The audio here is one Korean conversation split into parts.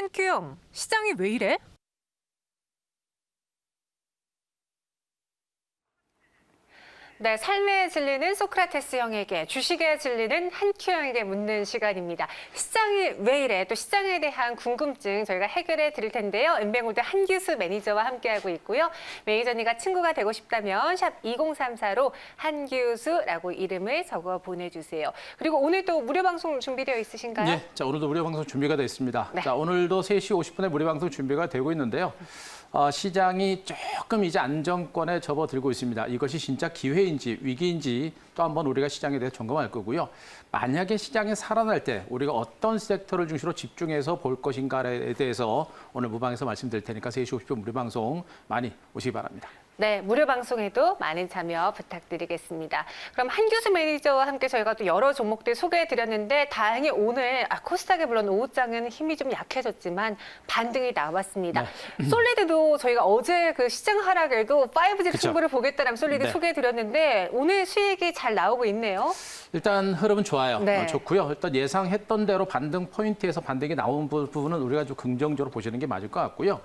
한큐영, 시장이 왜 이래? 네, 삶의 진리는 소크라테스 형에게, 주식의 진리는 한큐 형에게 묻는 시간입니다. 시장이 왜 이래? 또 시장에 대한 궁금증 저희가 해결해 드릴 텐데요. 은행골드 한규수 매니저와 함께하고 있고요. 매니저님과 친구가 되고 싶다면 샵 2034로 한규수라고 이름을 적어 보내주세요. 그리고 오늘도 무료 방송 준비되어 있으신가요? 네, 자 오늘도 무료 방송 준비가 되어 있습니다. 네. 자 오늘도 3시 50분에 무료 방송 준비가 되고 있는데요. 시장이 조금 이제 안정권에 접어들고 있습니다. 이것이 진짜 기회인지 위기인지 또 한번 우리가 시장에 대해 점검할 거고요. 만약에 시장이 살아날 때 우리가 어떤 섹터를 중심으로 집중해서 볼 것인가에 대해서 오늘 무방에서 말씀드릴 테니까 3시 50분 무료 방송 많이 오시기 바랍니다. 네, 무료 방송에도 많은 참여 부탁드리겠습니다. 그럼 한규수 매니저와 함께 저희가 또 여러 종목들 소개해드렸는데 다행히 오늘 코스닥에 물론 오후장은 힘이 좀 약해졌지만 반등이 나왔습니다. 네. 솔리드도 저희가 어제 그 시장 하락에도 5G 그쵸. 승부를 보겠다라는 솔리드 네. 소개해드렸는데 오늘 수익이 잘 나오고 있네요. 일단 흐름은 좋아요. 네. 좋고요. 일단 예상했던 대로 반등 포인트에서 반등이 나온 부분은 우리가 좀 긍정적으로 보시는 게 맞을 것 같고요.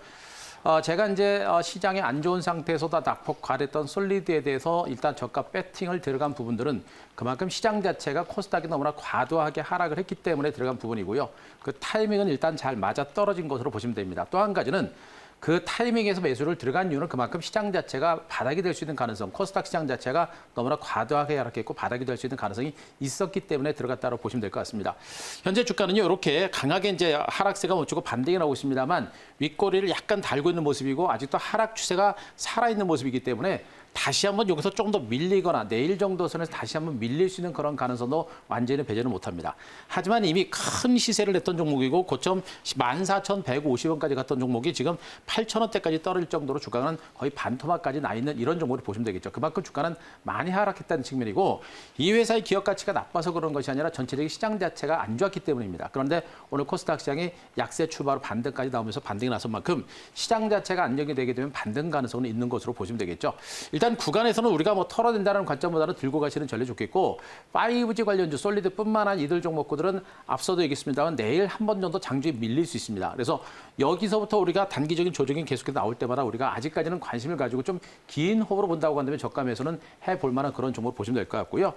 제가 이제 시장이 안 좋은 상태에서도 낙폭 과랬던 솔리드에 대해서 일단 저가 배팅을 들어간 부분들은 그만큼 시장 자체가 코스닥이 너무나 과도하게 하락을 했기 때문에 들어간 부분이고요. 그 타이밍은 일단 잘 맞아 떨어진 것으로 보시면 됩니다. 또 한 가지는 그 타이밍에서 매수를 들어간 이유는 그만큼 시장 자체가 바닥이 될 수 있는 가능성, 코스닥 시장 자체가 너무나 과도하게 하락했고 바닥이 될 수 있는 가능성이 있었기 때문에 들어갔다고 보시면 될 것 같습니다. 현재 주가는요, 이렇게 강하게 이제 하락세가 멈추고 반등이 나오고 있습니다만 윗꼬리를 약간 달고 있는 모습이고 아직도 하락 추세가 살아있는 모습이기 때문에 다시 한번 여기서 조금 더 밀리거나 내일 정도 선에서 다시 한번 밀릴 수 있는 그런 가능성도 완전히 배제는 못합니다. 하지만 이미 큰 시세를 냈던 종목이고 고점 14,150원까지 갔던 종목이 지금 8,000원대까지 떨어질 정도로 주가는 거의 반토막까지 나 있는 이런 종목을 보시면 되겠죠. 그만큼 주가는 많이 하락했다는 측면이고 이 회사의 기업 가치가 나빠서 그런 것이 아니라 전체적인 시장 자체가 안 좋았기 때문입니다. 그런데 오늘 코스닥 시장이 약세 추바로 반등까지 나오면서 반등이 나선 만큼 시장 자체가 안정이 되게 되면 반등 가능성은 있는 것으로 보시면 되겠죠. 일단 구간에서는 우리가 뭐 털어낸다는 관점보다는 들고 가시는 전략이 좋겠고 5G 관련주 솔리드뿐만 아니라 이들 종목들은 앞서도 얘기했습니다만 내일 한 번 정도 장중에 밀릴 수 있습니다. 그래서 여기서부터 우리가 단기적인 조정이 계속해서 나올 때마다 우리가 아직까지는 관심을 가지고 좀 긴 호흡으로 본다고 한다면 저가에서는 해볼 만한 그런 종목을 보시면 될 것 같고요.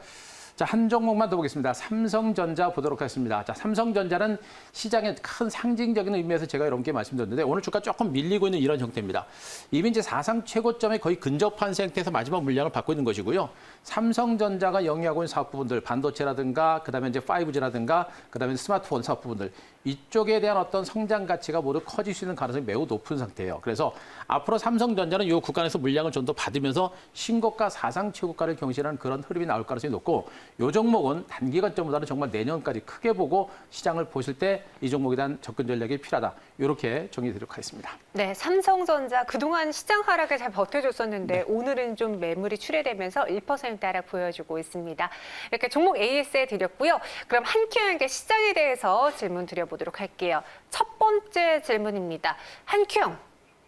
자, 한 종목만 더 보겠습니다. 삼성전자 보도록 하겠습니다. 자, 삼성전자는 시장의 큰 상징적인 의미에서 제가 여러분께 말씀드렸는데 오늘 주가 조금 밀리고 있는 이런 형태입니다. 이미 이제 사상 최고점에 거의 근접한 상태에서 마지막 물량을 받고 있는 것이고요. 삼성전자가 영위하고 있는 사업 부분들, 반도체라든가 그다음에 이제 5G라든가 그다음에 스마트폰 사업 부분들 이쪽에 대한 어떤 성장 가치가 모두 커질 수 있는 가능성이 매우 높은 상태예요. 그래서 앞으로 삼성전자는 이 구간에서 물량을 좀 더 받으면서 신고가 사상 최고가를 경신하는 그런 흐름이 나올 가능성이 높고 이 종목은 단기 관점보다는 정말 내년까지 크게 보고 시장을 보실 때 이 종목에 대한 접근 전략이 필요하다. 이렇게 정리드리도록 하겠습니다. 네, 삼성전자 그동안 시장 하락을 잘 버텨줬었는데 오늘은 좀 매물이 출회되면서 1% 하락 보여주고 있습니다. 이렇게 종목 AS에 드렸고요. 그럼 한큐영에게 시장에 대해서 질문 드려보도록 할게요. 첫 번째 질문입니다. 한큐영,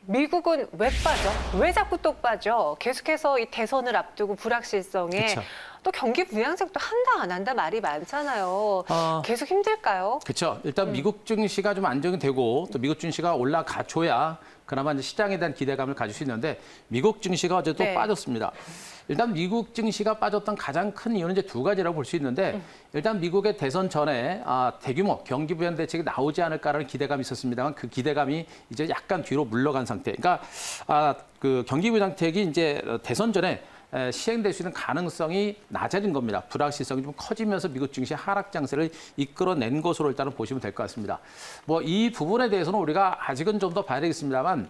미국은 왜 빠져? 왜 자꾸 또 빠져? 계속해서 이 대선을 앞두고 불확실성에 그쵸. 또 경기 부양책도 한다 안 한다 말이 많잖아요. 계속 힘들까요? 그렇죠. 일단 미국 증시가 좀 안정이 되고 또 미국 증시가 올라가줘야 그나마 이제 시장에 대한 기대감을 가질 수 있는데 미국 증시가 어제 또 네. 빠졌습니다. 일단 미국 증시가 빠졌던 가장 큰 이유는 이제 두 가지라고 볼 수 있는데 일단 미국의 대선 전에 대규모 경기 부양 대책이 나오지 않을까라는 기대감이 있었습니다만 그 기대감이 이제 약간 뒤로 물러간 상태. 그러니까 그 경기 부양 대책이 이제 대선 전에 시행될 수 있는 가능성이 낮아진 겁니다. 불확실성이 좀 커지면서 미국 증시 하락 장세를 이끌어낸 것으로 일단은 보시면 될 것 같습니다. 뭐 이 부분에 대해서는 우리가 아직은 좀 더 봐야 되겠습니다만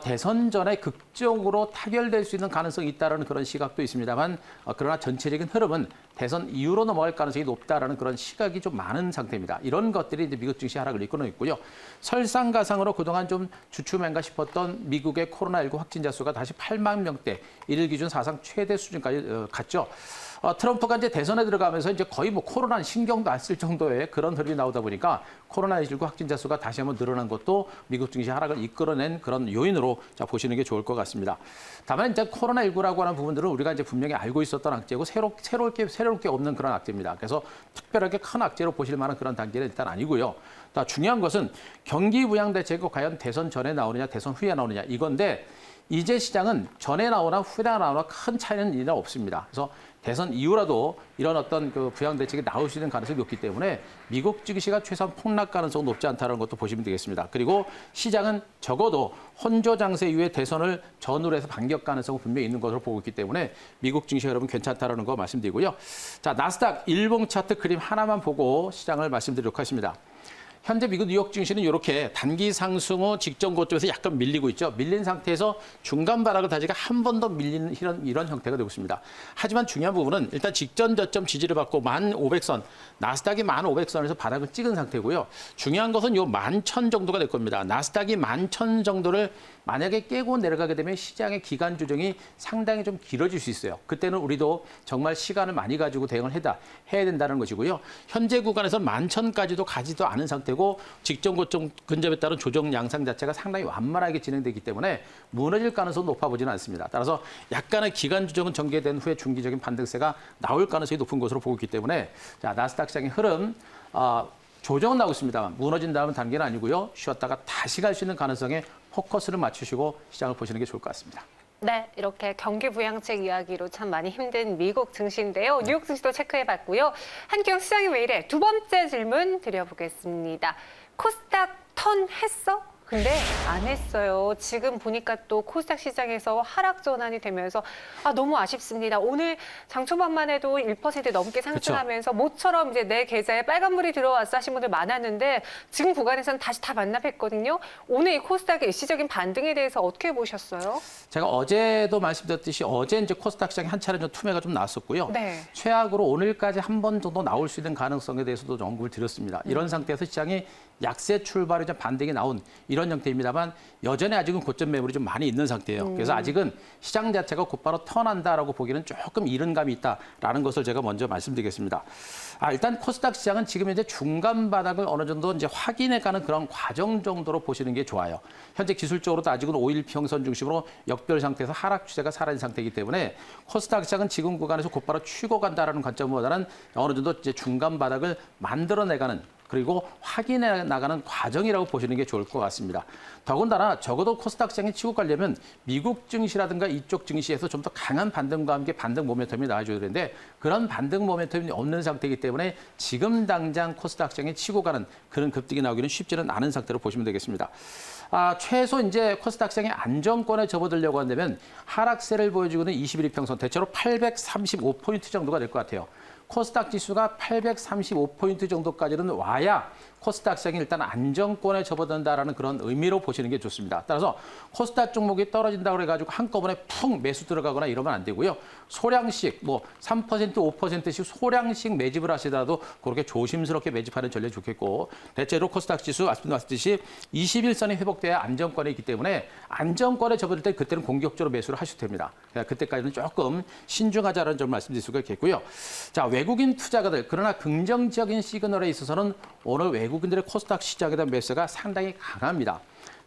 대선 전에 극적으로 타결될 수 있는 가능성이 있다는 그런 시각도 있습니다만 그러나 전체적인 흐름은 대선 이후로 넘어갈 가능성이 높다라는 그런 시각이 좀 많은 상태입니다. 이런 것들이 이제 미국 증시 하락을 이끌어 있고요. 설상가상으로 그동안 좀 주춤한가 싶었던 미국의 코로나19 확진자 수가 다시 8만 명대, 일일 기준 사상 최대 수준까지 갔죠. 트럼프가 이제 대선에 들어가면서 이제 거의 뭐 코로나 신경도 안 쓸 정도의 그런 흐름이 나오다 보니까 코로나19 확진자 수가 다시 한번 늘어난 것도 미국 증시 하락을 이끌어낸 그런 요인으로 보시는 게 좋을 것 같습니다. 다만 이제 코로나19라고 하는 부분들은 우리가 이제 분명히 알고 있었던 악재고 새롭게 흥미로울 게 없는 그런 악재입니다. 그래서 특별하게 큰 악재로 보실 만한 그런 단계는 일단 아니고요. 중요한 것은 경기 부양 대책이 과연 대선 전에 나오느냐, 대선 후에 나오느냐 이건데 이제 시장은 전에 나오나 후에 나오나 큰 차이는 일단 없습니다. 그래서 대선 이후라도 이런 어떤 그 부양 대책이 나올 수 있는 가능성이 높기 때문에 미국 증시가 최소한 폭락 가능성은 높지 않다는 것도 보시면 되겠습니다. 그리고 시장은 적어도 혼조 장세 이후에 대선을 전후로 해서 반격 가능성은 분명히 있는 것으로 보고 있기 때문에 미국 증시 여러분 괜찮다라는 거 말씀드리고요. 자, 나스닥 일봉 차트 그림 하나만 보고 시장을 말씀드리도록 하겠습니다. 현재 미국 뉴욕 증시는 이렇게 단기 상승 후 직전 고점에서 약간 밀리고 있죠. 밀린 상태에서 중간 바닥을 다지가 한 번 더 밀리는 이런 형태가 되고 있습니다. 하지만 중요한 부분은 일단 직전 저점 지지를 받고 1,500선, 나스닥이 1,500선에서 바닥을 찍은 상태고요. 중요한 것은 요 11,000 정도가 될 겁니다. 나스닥이 11,000 정도를 만약에 깨고 내려가게 되면 시장의 기간 조정이 상당히 좀 길어질 수 있어요. 그때는 우리도 정말 시간을 많이 가지고 대응을 해야 된다는 것이고요. 현재 구간에서 11,000까지도 가지도 않은 상태고 직전 고점 근접에 따른 조정 양상 자체가 상당히 완만하게 진행되기 때문에 무너질 가능성은 높아 보지는 않습니다. 따라서 약간의 기간 조정은 전개된 후에 중기적인 반등세가 나올 가능성이 높은 것으로 보고 있기 때문에 자, 나스닥 시장의 흐름 조정은 나오고 있습니다만 무너진다는 단계는 아니고요. 쉬었다가 다시 갈 수 있는 가능성에 포커스를 맞추시고 시장을 보시는 게 좋을 것 같습니다. 네, 이렇게 경기 부양책 이야기로 참 많이 힘든 미국 증시인데요. 뉴욕 증시도 체크해봤고요. 한경 시장이 왜 이래? 두 번째 질문 드려보겠습니다. 코스닥 턴 했어? 근데 안 했어요. 지금 보니까 또 코스닥 시장에서 하락 전환이 되면서 너무 아쉽습니다. 오늘 장 초반만 해도 1% 넘게 상승하면서 모처럼 이제 내 계좌에 빨간불이 들어왔어 하신 분들 많았는데 지금 구간에서는 다시 다 반납했거든요. 오늘 이 코스닥의 일시적인 반등에 대해서 어떻게 보셨어요? 제가 어제도 말씀드렸듯이 어제 이제 코스닥 시장이 한 차례 좀 투매가 좀 나왔었고요. 네. 최악으로 오늘까지 한 번 정도 나올 수 있는 가능성에 대해서도 언급을 드렸습니다. 이런 상태에서 시장이 약세 출발이 좀 반등이 나온 이런 형태입니다만 여전히 아직은 고점 매물이 좀 많이 있는 상태예요. 그래서 아직은 시장 자체가 곧바로 턴한다라고 보기는 조금 이른 감이 있다라는 것을 제가 먼저 말씀드리겠습니다. 일단 코스닥 시장은 지금 이제 중간 바닥을 어느 정도 이제 확인해가는 그런 과정 정도로 보시는 게 좋아요. 현재 기술적으로도 아직은 5일 평선 중심으로 역별 상태에서 하락 추세가 사라진 상태이기 때문에 코스닥 시장은 지금 구간에서 곧바로 치고 간다라는 관점보다는 어느 정도 이제 중간 바닥을 만들어내가는 그리고 확인해 나가는 과정이라고 보시는 게 좋을 것 같습니다. 더군다나 적어도 코스닥 시장이 치고 가려면 미국 증시라든가 이쪽 증시에서 좀 더 강한 반등과 함께 반등 모멘텀이 나와줘야 되는데 그런 반등 모멘텀이 없는 상태이기 때문에 지금 당장 코스닥 시장이 치고 가는 그런 급등이 나오기는 쉽지는 않은 상태로 보시면 되겠습니다. 최소 이제 코스닥 시장의 안정권에 접어들려고 한다면 하락세를 보여주고 있는 21일 평선 대체로 835포인트 정도가 될 것 같아요. 코스닥 지수가 835포인트 정도까지는 와야 코스닥 시장이 일단 안정권에 접어든다라는 그런 의미로 보시는 게 좋습니다. 따라서 코스닥 종목이 떨어진다고 해가지고 한꺼번에 푹 매수 들어가거나 이러면 안 되고요. 소량씩 3%, 5%씩 소량씩 매집을 하시더라도 그렇게 조심스럽게 매집하는 전략이 좋겠고 대체로 코스닥 지수 말씀드렸듯이 21선이 회복돼야 안정권에 있기 때문에 안정권에 접어들 때 그때는 공격적으로 매수를 하셔도 됩니다. 그러니까 그때까지는 조금 신중하자는 점을 말씀드릴 수가 있겠고요. 자, 외국인 투자가들 그러나 긍정적인 시그널에 있어서는 오늘 외국인들의 코스닥 시장에 대한 매수가 상당히 강합니다.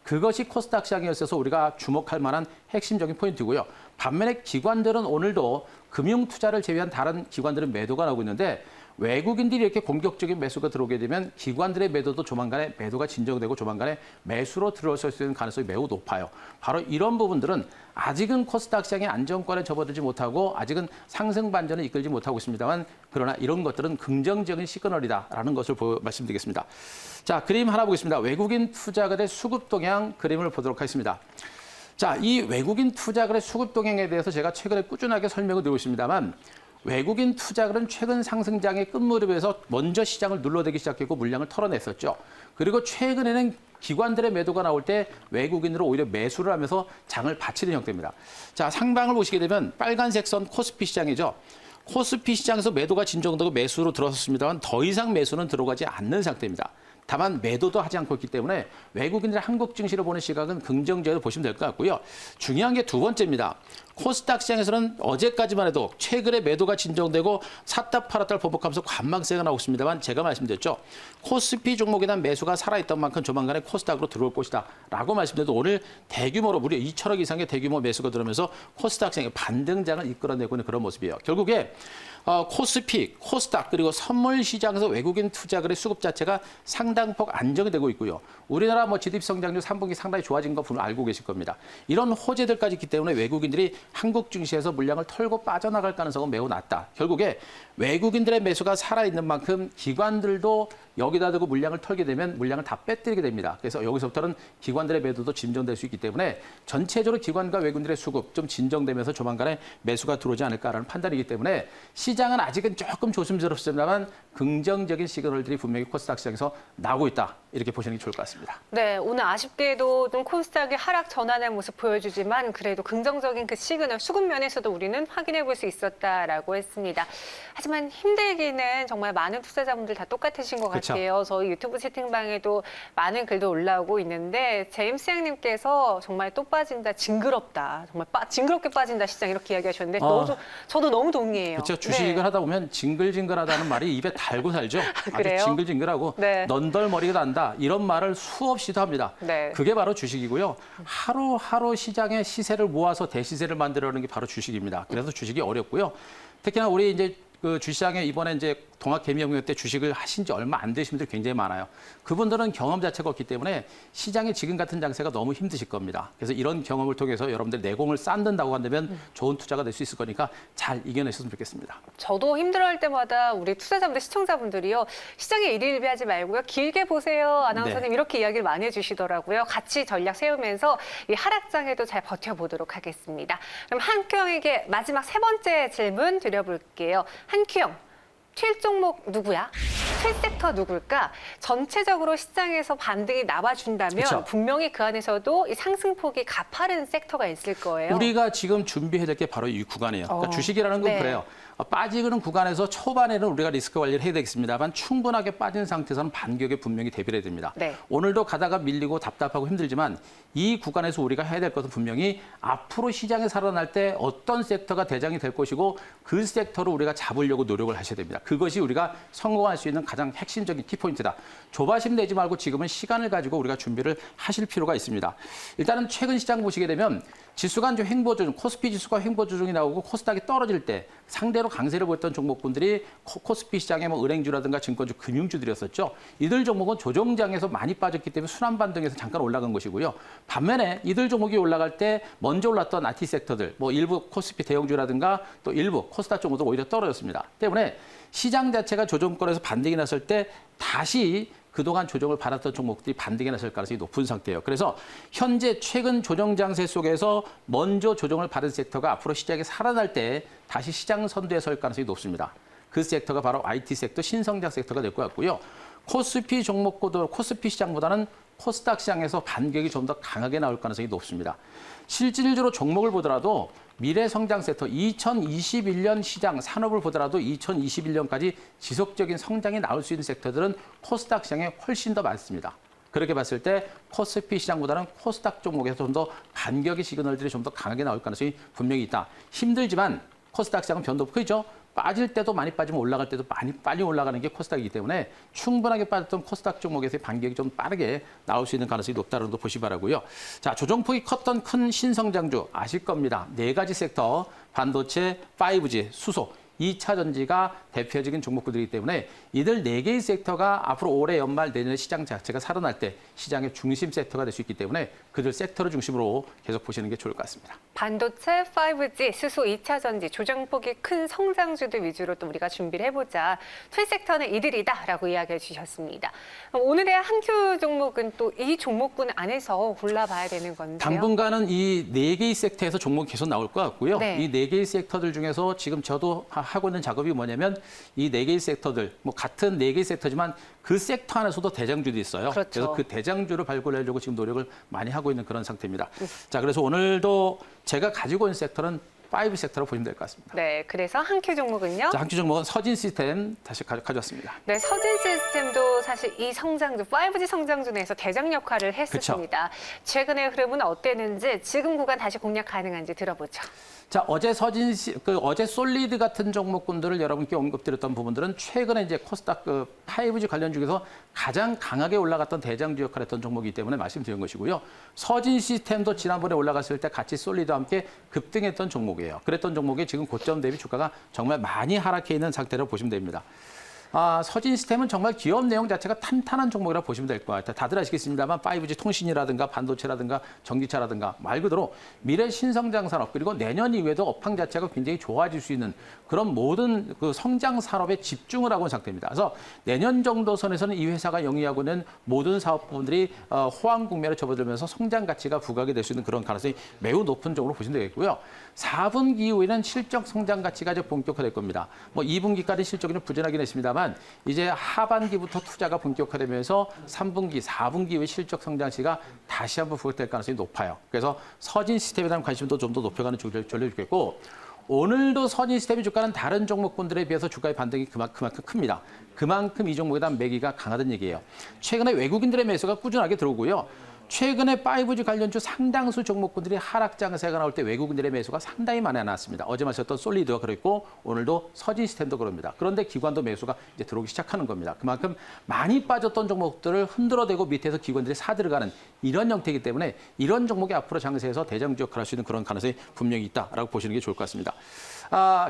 그것이 코스닥 시장에 있어서 우리가 주목할 만한 핵심적인 포인트고요. 반면에 기관들은 오늘도 금융 투자를 제외한 다른 기관들은 매도가 나오고 있는데 외국인들이 이렇게 공격적인 매수가 들어오게 되면 기관들의 매도도 조만간에 매도가 진정되고 조만간에 매수로 들어설 수 있는 가능성이 매우 높아요. 바로 이런 부분들은 아직은 코스닥 시장의 안정권에 접어들지 못하고 아직은 상승 반전을 이끌지 못하고 있습니다만 그러나 이런 것들은 긍정적인 시그널이다라는 것을 말씀드리겠습니다. 자, 그림 하나 보겠습니다. 외국인 투자가의 수급 동향 그림을 보도록 하겠습니다. 자, 이 외국인 투자가의 수급 동향에 대해서 제가 최근에 꾸준하게 설명을 드리고 있습니다만 외국인 투자가는 최근 상승장의 끝무렵에서 먼저 시장을 눌러대기 시작했고 물량을 털어냈었죠. 그리고 최근에는 기관들의 매도가 나올 때 외국인으로 오히려 매수를 하면서 장을 받치는 형태입니다. 자, 상방을 보시게 되면 빨간색 선 코스피 시장이죠. 코스피 시장에서 매도가 진정되고 매수로 들어섰습니다만 더 이상 매수는 들어가지 않는 상태입니다. 다만 매도도 하지 않고 있기 때문에 외국인들의 한국 증시를 보는 시각은 긍정적으로 보시면 될 것 같고요. 중요한 게 두 번째입니다. 코스닥 시장에서는 어제까지만 해도 최근에 매도가 진정되고 샀다 팔았다를 반복하면서 관망세가 나오고 있습니다만 제가 말씀드렸죠. 코스피 종목에 대한 매수가 살아있던 만큼 조만간에 코스닥으로 들어올 것이다 라고 말씀드려도 오늘 대규모로 무려 2천억 이상의 대규모 매수가 들어오면서 코스닥 시장의 반등장을 이끌어내고 있는 그런 모습이에요. 결국에 코스피, 코스닥 그리고 선물 시장에서 외국인 투자 거래 수급 자체가 상당폭 안정이 되고 있고요. 우리나라 GDP 성장률 3분기 상당히 좋아진 거 분명 알고 계실 겁니다. 이런 호재들까지 있기 때문에 외국인들이 한국 증시에서 물량을 털고 빠져나갈 가능성은 매우 낮다. 결국에 외국인들의 매수가 살아있는 만큼 기관들도 여기다 두고 물량을 털게 되면 물량을 다 빼뜨리게 됩니다. 그래서 여기서부터는 기관들의 매도도 진정될 수 있기 때문에 전체적으로 기관과 외국인들의 수급 좀 진정되면서 조만간에 매수가 들어오지 않을까라는 판단이기 때문에 시장은 아직은 조금 조심스럽습니다만 긍정적인 시그널들이 분명히 코스닥 시장에서 나오고 있다. 이렇게 보시는 게 좋을 것 같습니다. 네, 오늘 아쉽게도 좀 코스닥이 하락 전환의 모습 보여주지만 그래도 긍정적인 그 시그널 수급 면에서도 우리는 확인해 볼 수 있었다라고 했습니다. 하지만 힘들기는 정말 많은 투자자분들 다 똑같으신 것 그쵸. 같아요. 저희 유튜브 채팅방에도 많은 글도 올라오고 있는데 제임스 양님께서 정말 또 빠진다, 징그럽다, 정말 징그럽게 빠진다 시장 이렇게 이야기하셨는데 저도 너무 동의해요. 그렇죠. 주식을 네. 하다 보면 징글징글하다는 말이 입에 달고 살죠. 그래요? 아주 징글징글하고 네. 넌덜머리가 난다 이런 말을 수없이도 합니다. 네. 그게 바로 주식이고요. 하루하루 시장의 시세를 모아서 대시세를 만들어내는 게 바로 주식입니다. 그래서 주식이 어렵고요. 특히나 우리 이제 그 주시장에 이번에 이제 동학개미연구원 때 주식을 하신 지 얼마 안 되신 분들이 굉장히 많아요. 그분들은 경험 자체가 없기 때문에 시장이 지금 같은 장세가 너무 힘드실 겁니다. 그래서 이런 경험을 통해서 여러분들 내공을 쌓는다고 한다면 좋은 투자가 될 수 있을 거니까 잘 이겨내셨으면 좋겠습니다. 저도 힘들어할 때마다 우리 투자자분들, 시청자분들이요. 시장에 일일비하지 말고요. 길게 보세요. 아나운서님 네. 이렇게 이야기를 많이 해주시더라고요. 같이 전략 세우면서 이 하락장에도 잘 버텨보도록 하겠습니다. 그럼 한큐영에게 마지막 세 번째 질문 드려볼게요. 한큐영, 튈 종목 누구야? 튈 섹터 누굴까? 전체적으로 시장에서 반등이 나와준다면 그쵸. 분명히 그 안에서도 이 상승폭이 가파른 섹터가 있을 거예요. 우리가 지금 준비해야 될 게 바로 이 구간이에요. 그러니까 주식이라는 건 네. 그래요. 빠지는 구간에서 초반에는 우리가 리스크 관리를 해야 되겠습니다만 충분하게 빠진 상태에서는 반격에 분명히 대비를 해야 됩니다. 네. 오늘도 가다가 밀리고 답답하고 힘들지만 이 구간에서 우리가 해야 될 것은 분명히 앞으로 시장에 살아날 때 어떤 섹터가 대장이 될 것이고 그 섹터를 우리가 잡으려고 노력을 하셔야 됩니다. 그것이 우리가 성공할 수 있는 가장 핵심적인 키포인트다. 조바심 내지 말고 지금은 시간을 가지고 우리가 준비를 하실 필요가 있습니다. 일단은 최근 시장 보시게 되면 지수가 이제 횡보 조정, 코스피 지수가 횡보 조정이 나오고 코스닥이 떨어질 때 상대로 강세를 보였던 종목군들이 코스피 시장에 은행주라든가 증권주, 금융주들이었었죠. 이들 종목은 조정장에서 많이 빠졌기 때문에 순환 반등에서 잠깐 올라간 것이고요. 반면에 이들 종목이 올라갈 때 먼저 올랐던 IT 섹터들, 일부 코스피 대형주라든가 또 일부 코스닥 종목도 오히려 떨어졌습니다. 때문에 시장 자체가 조정권에서 반등이 났을 때 다시 그동안 조정을 받았던 종목들이 반등이 났을 가능성이 높은 상태예요. 그래서 현재 최근 조정 장세 속에서 먼저 조정을 받은 섹터가 앞으로 시장에 살아날 때 다시 시장 선두에 설 가능성이 높습니다. 그 섹터가 바로 IT 섹터, 신성장 섹터가 될 것 같고요. 코스피 종목보다 코스피 시장보다는 코스닥 시장에서 반격이 좀 더 강하게 나올 가능성이 높습니다. 실질적으로 종목을 보더라도 미래 성장 섹터 2021년 시장 산업을 보더라도 2021년까지 지속적인 성장이 나올 수 있는 섹터들은 코스닥 시장에 훨씬 더 많습니다. 그렇게 봤을 때 코스피 시장보다는 코스닥 종목에서 좀 더 반격의 시그널들이 좀 더 강하게 나올 가능성이 분명히 있다. 힘들지만 코스닥 시장은 변동 크죠. 빠질 때도 많이 빠지면 올라갈 때도 많이 빨리 올라가는 게 코스닥이기 때문에 충분하게 빠졌던 코스닥 종목에서의 반격이 좀 빠르게 나올 수 있는 가능성이 높다는 거 보시 바라고요. 자, 조정폭이 컸던 큰 신성장주 아실 겁니다. 네 가지 섹터, 반도체, 5G, 수소, 2차 전지가 대표적인 종목들이기 때문에 이들 네 개의 섹터가 앞으로 올해 연말 내년에 시장 자체가 살아날 때 시장의 중심 섹터가 될 수 있기 때문에 그들 섹터를 중심으로 계속 보시는 게 좋을 것 같습니다. 반도체, 5G, 수소, 2차 전지, 조정폭이 큰 성장주들 위주로 또 우리가 준비를 해보자. 투 섹터는 이들이다라고 이야기해 주셨습니다. 오늘의 한큐 종목은 또 이 종목군 안에서 골라봐야 되는 건데요. 당분간은 이 네 개의 섹터에서 종목이 계속 나올 것 같고요. 네. 이 네 개의 섹터들 중에서 지금 저도 하고 있는 작업이 뭐냐면 이 네 개의 섹터들, 같은 네 개의 섹터지만 그 섹터 안에서도 대장주도 있어요. 그렇죠. 그래서 그 대장주를 발굴하려고 지금 노력을 많이 하고 있는 그런 상태입니다. 자, 그래서 오늘도 제가 가지고 있는 섹터는 5 섹터로 보시면 될 것 같습니다. 네, 그래서 한 큐 종목은요? 자, 한 큐 종목은 서진 시스템 다시 가져왔습니다. 네, 서진 시스템도 사실 이 성장주, 5G 성장주 내에서 대장 역할을 했었습니다. 최근의 흐름은 어땠는지 지금 구간 다시 공략 가능한지 들어보죠. 자, 어제 어제 솔리드 같은 종목군들을 여러분께 언급드렸던 부분들은 최근에 이제 코스닥 5G 관련 중에서 가장 강하게 올라갔던 대장주 역할을 했던 종목이기 때문에 말씀드린 것이고요. 서진 시스템도 지난번에 올라갔을 때 같이 솔리드와 함께 급등했던 종목이에요. 그랬던 종목이 지금 고점 대비 주가가 정말 많이 하락해 있는 상태로 보시면 됩니다. 서진 시스템은 정말 기업 내용 자체가 탄탄한 종목이라고 보시면 될 것 같아요. 다들 아시겠습니다만 5G 통신이라든가 반도체라든가 전기차라든가 말 그대로 미래 신성장 산업 그리고 내년 이후에도 업황 자체가 굉장히 좋아질 수 있는 그런 모든 그 성장 산업에 집중을 하고 있는 상태입니다. 그래서 내년 정도 선에서는 이 회사가 영위하고 있는 모든 사업 부분들이 호황 국면에 접어들면서 성장 가치가 부각이 될 수 있는 그런 가능성이 매우 높은 쪽으로 보시면 되겠고요. 4분기 이후에는 실적 성장 가치가 이제 본격화될 겁니다. 뭐 2분기까지 실적이 좀 부진하긴 했습니다만 이제 하반기부터 투자가 본격화되면서 3분기, 4분기 이후에 실적 성장치가 다시 한번 부각될 가능성이 높아요. 그래서 서진 시스템에 대한 관심도 좀 더 높여가는 쪽으로 전려주겠고 오늘도 서진 시스템의 주가는 다른 종목군들에 비해서 주가의 반등이 그만큼 큽니다. 그만큼 이 종목에 대한 매기가 강하다는 얘기예요. 최근에 외국인들의 매수가 꾸준하게 들어오고요. 최근에 5G 관련주 상당수 종목군들이 하락 장세가 나올 때 외국인들의 매수가 상당히 많이 나왔습니다. 어제 마셨던 솔리드가 그랬고 오늘도 서진 시스템도 그럽니다. 그런데 기관도 매수가 이제 들어오기 시작하는 겁니다. 그만큼 많이 빠졌던 종목들을 흔들어대고 밑에서 기관들이 사들어가는 이런 형태이기 때문에 이런 종목이 앞으로 장세에서 대장주 역할을 할 수 있는 그런 가능성이 분명히 있다라고 보시는 게 좋을 것 같습니다.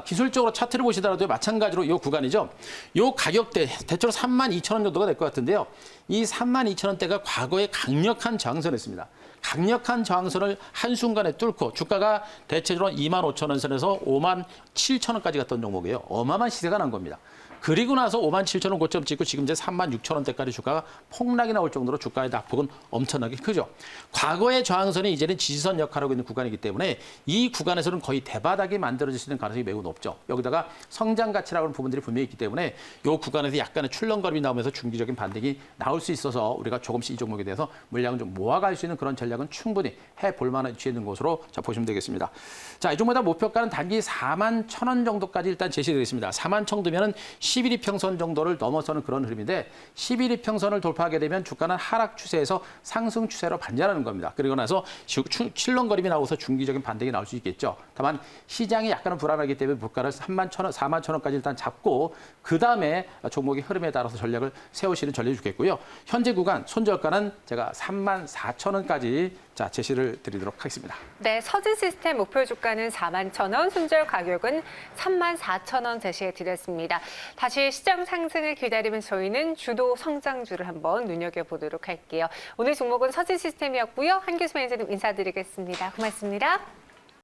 기술적으로 차트를 보시더라도 마찬가지로 이 구간이죠. 이 가격대 대체로 32,000원 정도가 될 것 같은데요. 이 32,000원대가 과거에 강력한 저항선이었습니다. 강력한 저항선을 한순간에 뚫고 주가가 대체적으로 25,000원 선에서 57,000원까지 갔던 종목이에요. 어마어마한 시세가 난 겁니다. 그리고 나서 57,000원 고점 찍고 지금 이제 36,000원대까지 주가가 폭락이 나올 정도로 주가의 낙폭은 엄청나게 크죠. 과거의 저항선이 이제는 지지선 역할을 하고 있는 구간이기 때문에 이 구간에서는 거의 대바닥이 만들어질 수 있는 가능성이 매우 높죠. 여기다가 성장 가치라고 하는 부분들이 분명히 있기 때문에 이 구간에서 약간의 출렁거림이 나오면서 중기적인 반등이 나올 수 있어서 우리가 조금씩 이 종목에 대해서 물량을 좀 모아갈 수 있는 그런 전략은 충분히 해볼 만한 위치에 있는 것으로 보시면 되겠습니다. 자, 이 종목에 목표가는 단기 41,000원 정도까지 일단 제시되겠습니다. 41,000원이면 11일 평선 정도를 넘어서는 그런 흐름인데 11일 평선을 돌파하게 되면 주가는 하락 추세에서 상승 추세로 반전하는 겁니다. 그리고 나서 출렁거림이 나오면서 중기적인 반등이 나올 수 있겠죠. 다만 시장이 약간은 불안하기 때문에 물가를 31,000원, 41,000원까지 일단 잡고 그다음에 종목의 흐름에 따라서 전략을 세우시는 전략이 좋겠고요. 현재 구간 손절가는 제가 34,000원까지 제시를 드리도록 하겠습니다. 네, 서진 시스템 목표 주가는 41,000원, 손절 가격은 34,000원 제시해 드렸습니다. 다시 시장 상승을 기다리면서 저희는 주도 성장주를 한번 눈여겨보도록 할게요. 오늘 종목은 서진 시스템이었고요. 한 교수 매니저님 인사드리겠습니다. 고맙습니다.